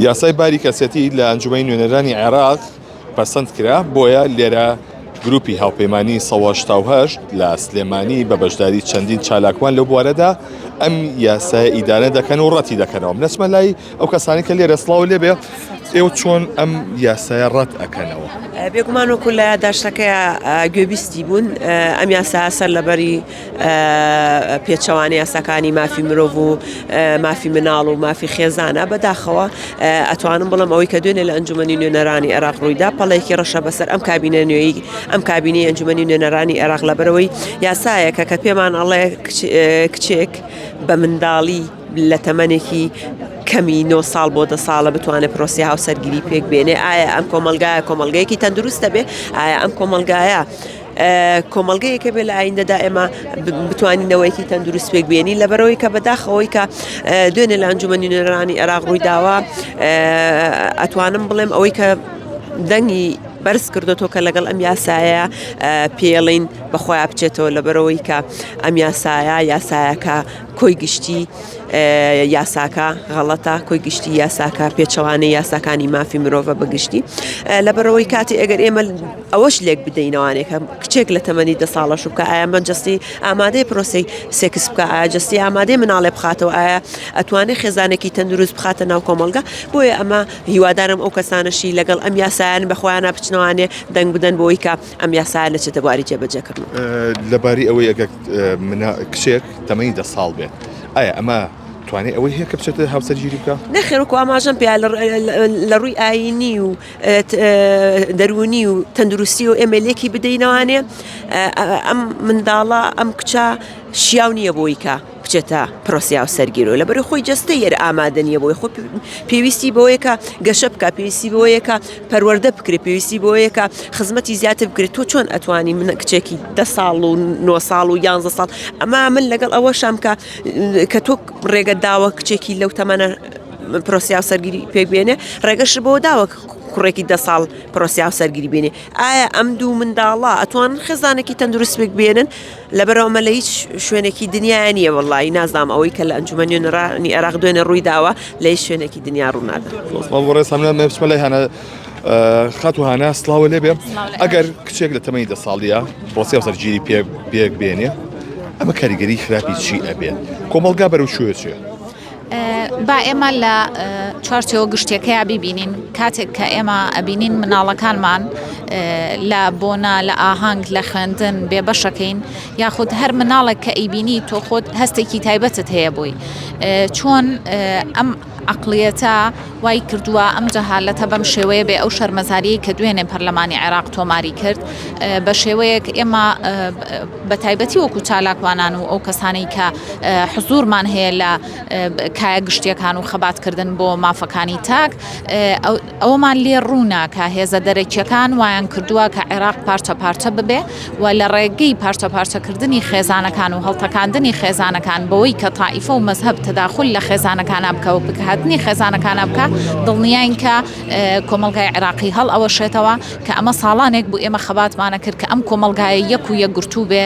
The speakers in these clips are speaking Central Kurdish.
یاسای باری کەسێتی لە ئەنجومەی نوێنەرانی عێراق پەسەند کرا بۆیە لێرە گروپی هاوپەیمانی 1970 لە سلێمانی بە بەشداری چەندین چالاکوان لەو بوارەدا ئەم یاسای ئیدارە دەکەن و ڕەتی دەکەنەوە. بنەچمە لای ئەو کەسانی کە لێرە سڵاو لێبێ ئێوە چۆن ئەم یاسایە ڕەت ئەکەنەوە؟ بێگومان وەکو لە داشتەکەی گوێبیستی بوون ئەم یاسا سەر لەبەری پێچەوانە یاساکانی مافی مرۆڤ و مافی مناڵ و مافی خێزانە بەداخەوە ئەتوانم بڵم ئەوەی کە دوێنێ لە ئەنجومەنی نوێنەرانی عێراق ڕوویدا پەڵەیەکی ڕەشە بەسەر ئەم کابینە نوێی ئەم کابینەی ئەنجومەنی نوێنەرانی عێراق لەبەرەوەی یاسایەکە کە پێمان ئەڵێ کچێک بە منداڵی لە تەمەنێکی کەمی 9 ساڵ بۆ 10 ساڵە بتوانێت پرۆسی هاوسەرگیری پێک بێنێ. ئایا ئەم کۆمەلگایە کۆمەلگەیەکی تەندروستە بێ؟ ئایا ئەم کۆمەلگایە کۆمەلگەیەکە بێ لە ئایندەدا ئێمە بتوانینەوەیکی تەندروست پێک بێنی لەبەرەوەی کە بەداخەوەی کە دوێنێ لە ئەنجومەنی نوێنەرانی عێراق ڕوویداوە ئەتوانم بڵێم ئەوەی کە دەنگی بەرز کردوەوە کە لەگەڵ ئەم یاسایە پێڵین بەخۆیان بچێتەوە لەبەرەوەی کە ئەم یاسایەکە کۆی گشتی یاساکە غەڵەتە، کۆی گشتی یاساکە پێچەوانەی یاساکانی مافی مرۆڤە بەگشتی لەبەرەوەی کاتی ئەگەر ئێمە ئەوەش لێک بدەینەوانێکە کچێک لە تەمەنی 10 ساڵەش بکە ئایا مەجەستی ئامادەی پرۆسی سێکس بکە، ئایا جستی ئامادەی مناڵێ بخاتەوە، ئایا ئەتوانێت خێزانێکی تەندروست بخاتە ناو کۆمەلگا. بۆیە ئەمە هیوادارم ئەو کەسانەشی لەگەڵ ئەم یاسایان بەخۆیانە بچنەوانێ دەنگ بدەن بۆی کە ئەم یاسایە لە چێتە بواری جێبەجێکردن. لەباری ئەوەی ئەگەر کچێک تەمەنی 10 ساڵ بێت ئایا ئەمە توانێت ئەوەی هەیە کە بچێتە هاوسەرگیری بکە؟ نەخێرکو ئاماژەم پێ لە ڕووی ئاینی و دەرونی و تەندروستی و ئێمەلێکی بدەینەوانێ ئەم منداڵە ئەم کچە شیاو نییە بۆی کە بچێتە پرۆسی هاوسەرگیری لەبەر خۆی جەستە یێرە ئامادە نیە بۆی خۆ پێویستی بەوەیە کە گەشە بکە، پێویستی بەوەیە کە پەروەردە بکرێت، پێویستی بەوەیە کە خزمەتی زیاتر بکرێت. تۆ چۆن ئەتوانی من کچێکی 10 ساڵ و 9 ساڵ و 11 ساڵ ئەمە من لەگەڵ ئەوە شام کە تۆ ڕێگە داوە کچێکی لەو تەمەنە پرۆسی هاوسەرگیری پێک بێنێ ڕێگەش بۆ داوە کوڕێکی 10 ساڵ پرۆسی هاوسەرگیری بێنێ. ئایا ئەم دوو منداڵە ئەتوان خێزانێکی تەندروست پێک بێنن؟ لەبەرەوەمە لە هیچ شوێنێکی دنیای نییە وەڵڵی نازانام ئەوەی کە لە ئەنجومەنی نوێنەرانی عێراق دوێنێ ڕووی داوە لە هیچ شوێنێکی دنیا ڕوو نادە. ڕێسەمە لای هەنە خات و هانا سڵاوە لێبێ ئەگەر کچێک لە تەمەنی 10 ساڵیە پرۆسی هاوسەرگیری پێک بێنێ ئەمە کاریگەری خراپی چی ئەبێت؟ کۆمەلگا بەرەو شوێ چێ؟ با ئێمە لە چوارچێوە گشتەکەیە ببینین کاتێک کە ئێمە ئەبینین مناڵەکانمان لە بۆنە لە ئاهەنگ لە خوێندن بێبەشەکەین یاخود هەر مناڵێک کە ئەیبینی تۆ خۆت هەستێکی تایبەتت هەیە بووی چۆن ئەم عقلیەتە وای کردووە ئەم جەهالەتە بەم شێوەیە بێ ئەو شەرمەزاریی کە دوێنێ پەرلەمانی عێراق تۆماری کرد بە شێوەیەک ئێمە بە تایبەتی وەکو چالاکوانان و ئەو کەسانی کە حزورمان هەیە لە کایە گشتیەکان و خەباتکردن بۆ مافەکانی تاک ئەومان لێ ڕوونا کە هێزە دەرەکیەکان وایان کردووە کە عێراق پارچە پارچە ببێ و لە ڕێگەی پارچە پارچەکردنی خێزانەکان و هەڵتەکاندنی خێزانەکان بەوەی کە تائیفە و مەزهەب تەداخل لە خێزانەکانە بکە و بکهاتنی خێزانەکانە بکە دڵنیاین کە کۆمەلگای عێراقی هەڵ ئەوە شێتەوە کە ئەمە ساڵانێک بوو ئێمە خەباتمانە کرد کە ئەم کۆمەلگایە یەک و یەک گرتوو بێ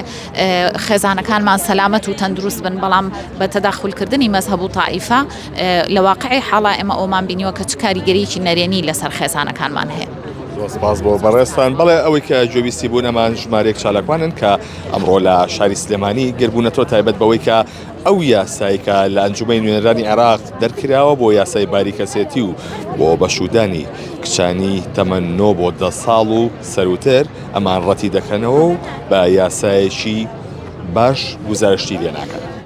خێزانەکانمان سەلامەت و تەندروست بن بەڵام بە تەداخلکردنی مەزهەب و تائیفە لە واقعی حاڵا ئێمە ئەومان بینیوە کە چ کاریگەریەکی نەرێنی لەسەر خێزانەکانمان هەیە. سپاس بۆ بەڕێستان. بەڵێ ئەوەی کە گوێبیستی بوون ئەمان ژمارەیەک چالاکوانن کە ئەمڕۆ لە شاری سلێمانی گەربوونەتەوە تایبەت بەوەی کە ئەو یاسایکە لە ئەنجومەی نوێنەرانی عێراق دەرکراوە بۆ یاسای باری کەسێتی و بۆ بەشودانی کچانی تەمەن 9 بۆ 10 ساڵ و سەروتر ئەمان ڕەتی دەکەنەوە و بە یاسایەکی باش گوزارشتی لێ ناکەن.